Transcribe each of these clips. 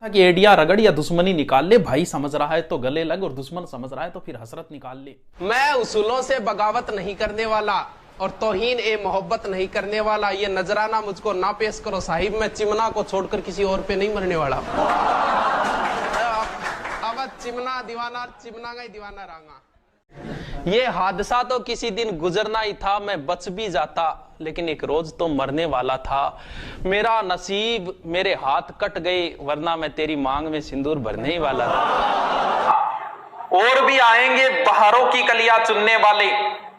कि एडिया रगड़ या दुश्मनी निकाल ले, भाई समझ रहा है तो गले लग और दुश्मन समझ रहा है तो फिर हसरत निकाल ले। मैं उसूलों से बगावत नहीं करने वाला और तौहीन ए मोहब्बत नहीं करने वाला, ये नजराना मुझको ना पेश करो साहिब, मैं चिमना को छोड़कर किसी और पे नहीं मरने वाला। अब चिमना दीवाना, चिमना का ही दीवाना रहूंगा। ये हादसा तो किसी दिन गुजरना ही था, मैं बच भी जाता, लेकिन एक रोज तो मरने वाला था। मेरा नसीब, मेरे हाथ कट गए, वरना मैं तेरी मांग में सिंदूर भरने ही वाला था। और भी आएंगे बहारों की कलियां चुनने वाले,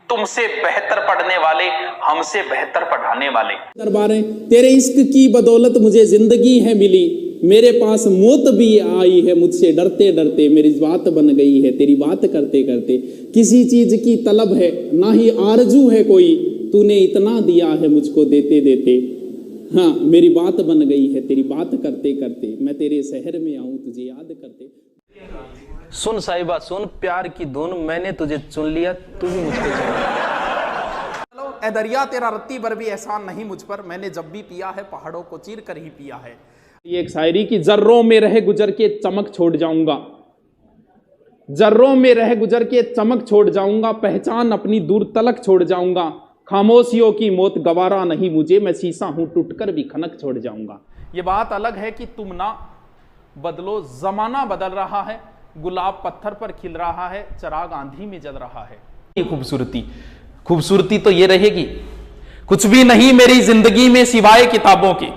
तुमसे बेहतर पढ़ने वाले, हमसे बेहतर पढ़ाने वाले। दरबारें तेरे इश्क की बदौलत मुझे जिंदगी है मिली, मेरे पास मौत भी आई है, मुझसे डरते डरते मेरी बात बन गई है तेरी बात करते करते। किसी चीज की तलब है ना ही आरजू है कोई, तूने इतना दिया है मुझको देते देते। हाँ मेरी बात बन गई है तेरी बात करते करते, मैं तेरे शहर में आऊं तुझे याद करते। सुन साहिबा सुन, प्यार की धुन, मैंने तुझे चुन लिया, तू भी मुझको चुन। चलो ए दरिया तेरा रत्ती भर भी एहसान नहीं मुझ पर, मैंने जब भी पिया है पहाड़ों को चीर कर ही पिया है। ये एक शायरी की, जर्रों में रह गुजर के चमक छोड़ जाऊंगा, जर्रों में रह गुजर के चमक छोड़ जाऊंगा, पहचान अपनी दूर तलक छोड़ जाऊंगा, खामोशियों की मौत गवारा नहीं मुझे, मैं शीशा हूं टूटकर भी खनक छोड़ जाऊंगा। ये बात अलग है कि तुम ना बदलो, जमाना बदल रहा है, गुलाब पत्थर पर खिल रहा है, चिराग आंधी में जल रहा है। ये खूबसूरती तो ये रहेगी, कुछ भी नहीं मेरी जिंदगी में सिवाय किताबों के,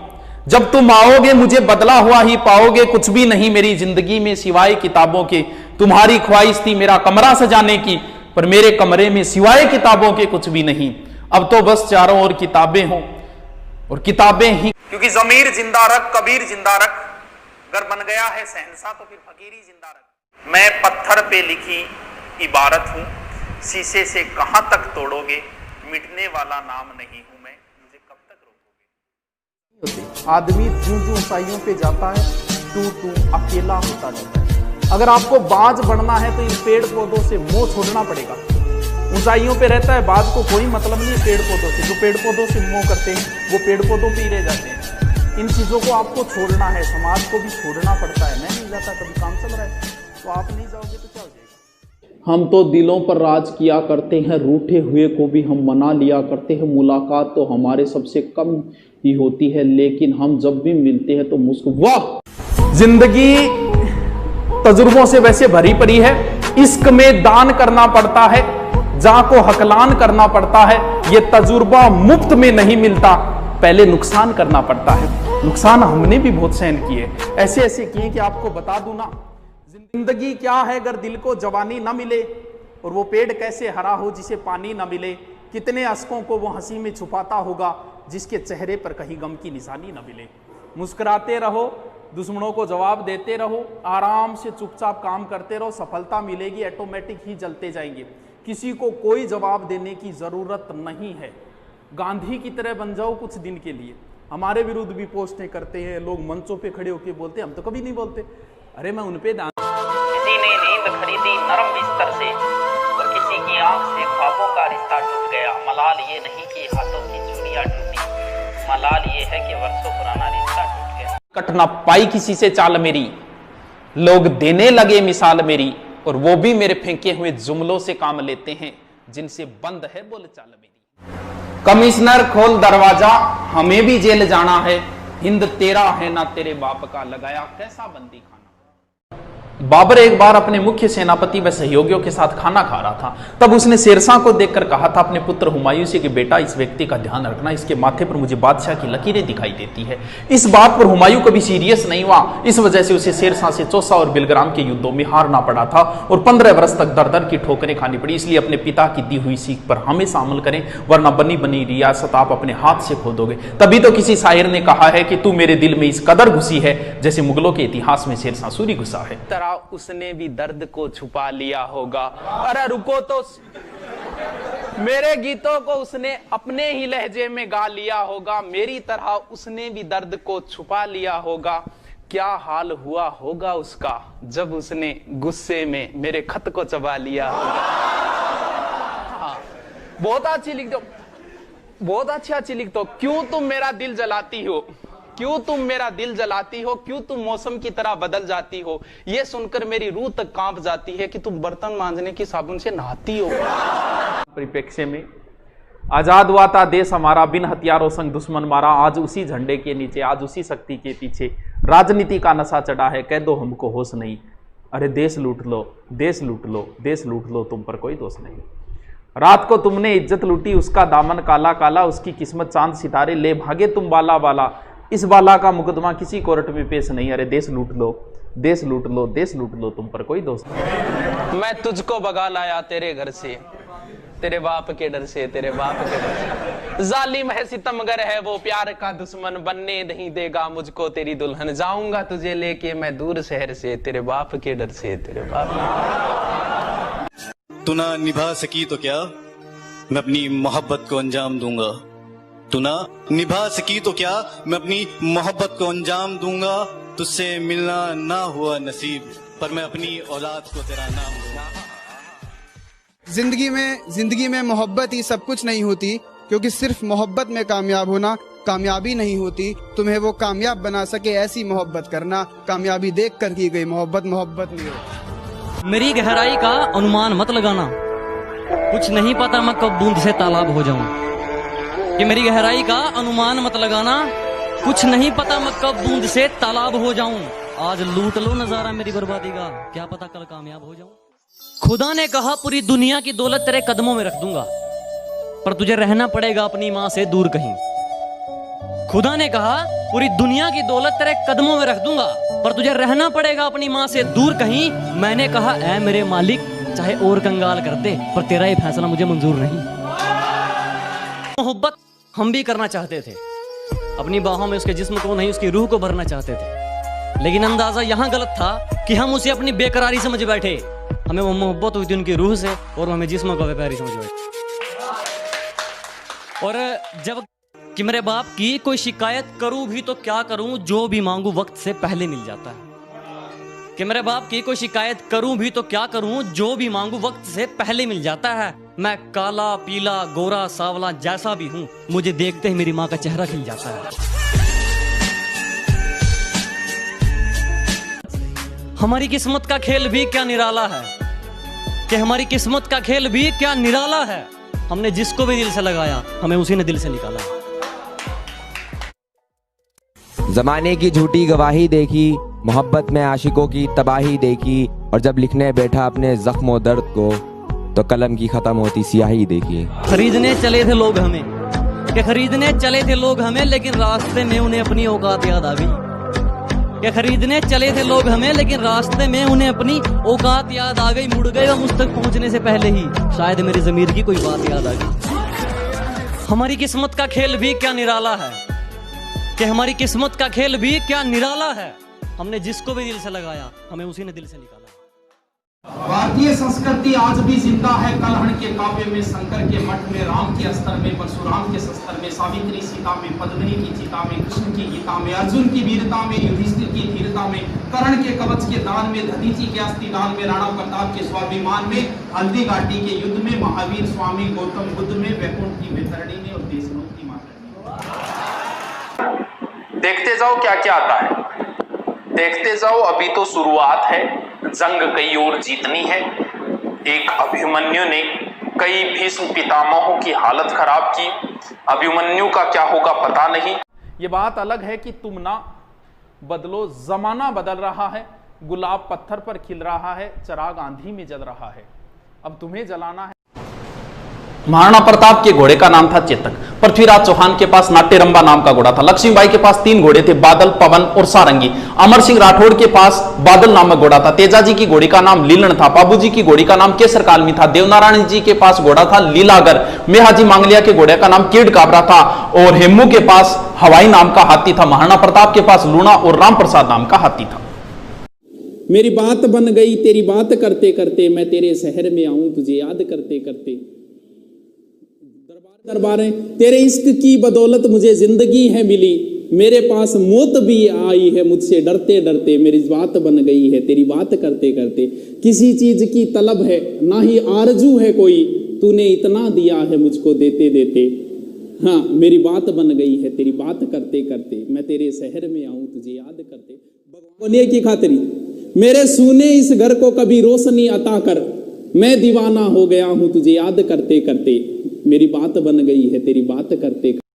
जब तुम आओगे मुझे बदला हुआ ही पाओगे, कुछ भी नहीं मेरी जिंदगी में सिवाय किताबों के। तुम्हारी ख्वाहिश थी मेरा कमरा सजाने की, पर मेरे कमरे में सिवाय किताबों के कुछ भी नहीं। अब तो बस चारों ओर किताबें हों और किताबें ही, क्योंकि ज़मीर जिंदा रख, कबीर जिंदा रख, अगर बन गया है शहंशाह तो फिर फकीरी जिंदा रख। मैं पत्थर पे लिखी इबारत हूं, शीशे से कहां तक तोड़ोगे, मिटने वाला नाम नहीं हूं मैं, मुझे कब तक रोकोगे। आदमी जूं जूं ऊंचाइयों पे जाता है तू अकेला होता जाता है। अगर आपको बाज बढ़ना है तो इन पेड़ पौधों से मोह छोड़ना पड़ेगा। ऊंचाइयों पे रहता है, बाज को कोई मतलब नहीं है पेड़ पौधों से, जो पेड़ पौधों से मोह करते हैं वो पेड़ पौधों पे ही रह जाते हैं। इन चीजों को आपको छोड़ना है, समाज को भी छोड़ना पड़ता है। मैं नहीं जाता, कभी काम चल रहा है तो आप नहीं जाओगे तो क्या हो जाएगा। हम तो दिलों पर राज किया करते हैं, रूठे हुए को भी हम मना लिया करते हैं, मुलाकात तो हमारे सबसे कम ही होती है, लेकिन हम जब भी मिलते हैं तो वाह, जिंदगी तजुर्बों से वैसे भरी पड़ी है। इश्क में दान करना पड़ता है, जा को हकलान करना पड़ता है। ये तजुर्बा मुफ्त में नहीं मिलता, पहले नुकसान करना पड़ता है। नुकसान हमने भी बहुत सहन किए, ऐसे ऐसे किए कि आपको बता दूं ना। जिंदगी क्या है अगर दिल को जवानी ना मिले, और वो पेड़ कैसे हरा हो जिसे पानी ना मिले। कितने अश्कों को वो हंसी में छुपाता होगा जिसके चेहरे पर कहीं गम की निशानी ना मिले। मुस्कुराते रहो, दुश्मनों को जवाब देते रहो, आराम से चुपचाप काम करते रहो, सफलता मिलेगी, ऑटोमेटिक ही जलते जाएंगे। किसी को कोई जवाब देने की जरूरत नहीं है। गांधी की तरह बन जाओ कुछ दिन के लिए। हमारे विरुद्ध भी पोस्टें करते हैं लोग, मंचों पे खड़े होकर बोलते हैं, हम तो कभी नहीं बोलते। अरे मैं उनपे किसी ने नींद खरीदी नरम बिस्तर से, और किसी की आंख से ख्वाबों का रिश्ता टूट गया। मलाल ये नहीं कि हाथों की चूड़ियां टूटी, मलाल ये है कि वर्षों पुराना रिश्ता टूट गया। कट ना पाई किसी से चाल मेरी, लोग देने लगे मिसाल मेरी, और वो भी मेरे फेंके हुए जुमलों से काम लेते हैं जिनसे बंद है बोल चाल मेरी। कमिश्नर खोल दरवाजा, हमें भी जेल जाना है, हिंद तेरा है ना तेरे बाप का, लगाया कैसा बंदी खाना। बाबर एक बार अपने मुख्य सेनापति व सहयोगियों के साथ खाना खा रहा था। तब उसने शेरशाह को देखकर कहा था अपने पुत्र हुमायूं से कि बेटा इस व्यक्ति का ध्यान रखना, इसके माथे पर मुझे बादशाह की लकीरें दिखाई देती है। इस बात पर हुमायूं कभी सीरियस नहीं हुआ। इस वजह से उसे शेरशाह से चौसा और बिलग्राम के युद्धों में हारना पड़ा था और 15 वर्ष तक दर दर की ठोकरें खानी पड़ी। इसलिए अपने पिता की दी हुई सीख पर हमेशा अमल करें, वरना बनी बनी रियासत आप अपने हाथ से खो दोगे। तभी तो किसी शायर ने कहा है कि तू मेरे दिल में इस कदर घुसी है जैसे मुगलों के इतिहास में शेरशाह सूरी घुसा है। उसने भी दर्द को छुपा लिया होगा। अरे रुको तो, मेरे गीतों को उसने अपने ही लहजे में गा लिया होगा, मेरी तरह उसने भी दर्द को छुपा लिया होगा। क्या हाल हुआ होगा उसका जब उसने गुस्से में मेरे खत को चबा लिया होगा। बहुत अच्छी लिख दो, बहुत अच्छी लिख दो। क्यों तुम मेरा दिल जलाती हो, क्यों तुम मेरा दिल जलाती हो, क्यों तुम मौसम की तरह बदल जाती हो, ये सुनकर मेरी रूह तक कांप जाती है कि तुम बर्तन मांजने की साबुन से नहाती हो। परिप्रेक्ष्य में आजाद हुआ था देश हमारा, बिन हथियारों संग दुश्मन मारा, आज उसी झंडे के नीचे, आज उसी शक्ति के पीछे राजनीति का नशा चढ़ा है, कह दो हमको होश नहीं। अरे देश लूट लो, देश लूट लो, देश लूट लो, तुम पर कोई दोष नहीं। रात को तुमने इज्जत लूटी, उसका दामन काला काला, उसकी किस्मत चांद सितारे, ले भागे तुम बाला बाला, इस बाला का मुकदमा किसी कोर्ट में पेश नहीं। अरे देश लूट लो, देश लूट लो, देश लूट लो, तुम पर कोई दोष नहीं। मैं तुझको भगा लाया तेरे घर से, तेरे बाप के डर से, तेरे बाप के डर से। जालिम है सितमगर है वो, प्यार का दुश्मन, बनने नहीं देगा मुझको तेरी दुल्हन, जाऊंगा तुझे लेके मैं दूर शहर से, तेरे बाप के डर से, तेरे बाप। तू ना निभा सकी तो क्या, मैं अपनी मोहब्बत को अंजाम दूंगा। तू ना निभा सकी तो क्या, मैं अपनी मोहब्बत को अंजाम दूंगा। तुझसे मिलना ना हुआ नसीब, पर मैं अपनी औलाद को तेरा नाम दूंगा। जिंदगी में मोहब्बत ही सब कुछ नहीं होती, क्योंकि सिर्फ मोहब्बत में कामयाब होना कामयाबी नहीं होती। तुम्हें वो कामयाब बना सके ऐसी मोहब्बत करना, कामयाबी देख कर की गई मोहब्बत मोहब्बत नहीं होती। मेरी गहराई का अनुमान मत लगाना, कुछ नहीं पता मैं कब बूंद से तालाब हो जाऊं। कि मेरी गहराई का अनुमान मत लगाना, कुछ नहीं पता मैं कब बूंद से तालाब हो जाऊं। आज लूट लो नजारा मेरी बर्बादी का, क्या पता कल कामयाब हो जाऊं। खुदा ने कहा पूरी दुनिया की दौलत तेरे कदमों में रख दूंगा, पर तुझे रहना पड़ेगा अपनी माँ से दूर कहीं। खुदा ने कहा पूरी दुनिया की दौलत तेरे कदमों में रख दूंगा, पर तुझे रहना पड़ेगा अपनी माँ से दूर कहीं। मैंने कहा ऐ मेरे मालिक, चाहे और कंगाल कर दे, पर तेरा ये फैसला मुझे मंजूर नहीं। मोहब्बत हम भी करना चाहते थे, अपनी बाहों में उसके जिस्म को नहीं उसकी रूह को भरना चाहते थे, लेकिन अंदाजा यहाँ गलत था कि हम उसे अपनी बेकरारी समझ बैठे। हमें वो मोहब्बत हुई थी उनकी रूह से, और हमें जिस्म को बेकरारी समझ बैठे। और जब कि मेरे बाप की कोई शिकायत करूं भी तो क्या करूं, जो भी मांगू वक्त से पहले मिल जाता है। कि मेरे बाप की कोई शिकायत करूं भी तो क्या करूं, जो भी मांगू वक्त से पहले मिल जाता है। मैं काला पीला गोरा सावला जैसा भी हूं, मुझे देखते ही मेरी माँ का चेहरा खिल जाता है। हमारी किस्मत का खेल भी क्या निराला है, कि हमारी किस्मत का खेल भी क्या निराला है। हमने जिसको भी दिल से लगाया, हमें उसी ने दिल से निकाला। जमाने की झूठी गवाही देखी, मोहब्बत में आशिकों की तबाही देखी, और जब लिखने बैठा अपने जख्मों दर्द को, तो कलम की खत्म होती स्याही देखी। खरीदने चले थे लोग हमें, कि खरीदने चले थे लोग हमें, लेकिन रास्ते में उन्हें अपनी औकात याद आ गई। कि खरीदने चले थे लोग हमें, लेकिन रास्ते में उन्हें अपनी औकात याद आ गई। मुड़ गए हम उस तक पहुंचने से पहले ही, शायद मेरी ज़मीर की कोई बात याद आ गई। हमारी किस्मत का खेल भी क्या निराला है, कि हमारी किस्मत का खेल भी क्या निराला है। हमने जिसको भी दिल से लगाया, हमें उसी ने दिल से निकाला। भारतीय संस्कृति आज भी जिंदा है, कलहण के काव्य में, शंकर के मठ में, राम के अस्त्र में, परशुराम के शस्त्र में, सावित्री सीता में, पद्मिनी की चिता में, कृष्ण की गीता में, अर्जुन की वीरता में, युधिष्ठिर की धीरता में, कर्ण के कवच के दान में, दधीचि के अस्थिदान में, राणा प्रताप के स्वाभिमान में, हल्दी घाटी के युद्ध में, महावीर स्वामी गौतम बुद्ध में, वैकुंठ की वैतरणी में, और देशनों की माता। देखते जाओ क्या क्या आता है, देखते जाओ, अभी तो शुरुआत है। जंग कई और जीतनी है। एक अभिमन्यु ने कई भीष्म पितामहों की हालत खराब की, अभिमन्यु का क्या होगा पता नहीं। ये बात अलग है कि तुम ना बदलो, जमाना बदल रहा है, गुलाब पत्थर पर खिल रहा है, चिराग आंधी में जल रहा है, अब तुम्हें जलाना है। महाराणा प्रताप के घोड़े का नाम था चेतक। पृथ्वीराज चौहान के पास नाट्यरंबा नाम का घोड़ा था। लक्ष्मीबाई के पास 3 घोड़े थे, बादल, पवन और सारंगी। अमर सिंह राठौड़ के पास बादल नामक घोड़ा था। तेजाजी की घोड़ी का नाम लीलन था। बाबूजी की घोड़ी का नाम केसर कालमी था। देवनारायण जी के पास घोड़ा था लीलागर। मेहाजी मांगलिया के घोड़े का नाम कीड़ काबरा था। और हेमू के पास हवाई नाम का हाथी था। महाराणा प्रताप के पास लूणा और राम प्रसाद नाम का हाथी था। मेरी बात बन गई तेरी बात करते करते, मैं तेरे शहर में आऊं तुझे याद करते करते। दरबारें तेरे इश्क की बदौलत मुझे जिंदगी है मिली, मेरे पास मौत भी आई है मुझसे डरते डरते। मेरी बात बन गई है तेरी बात करते करते। किसी चीज की तलब है ना ही आरजू है कोई, तूने इतना दिया है मुझको देते देते। हाँ मेरी बात बन गई है तेरी बात करते करते, मैं तेरे शहर में आऊं तुझे याद करते। बोलिए की खातिरी मेरे सूने इस घर को कभी रोशनी अता कर, मैं दीवाना हो गया हूं तुझे याद करते करते, मेरी बात बन गई है तेरी बात करते करते।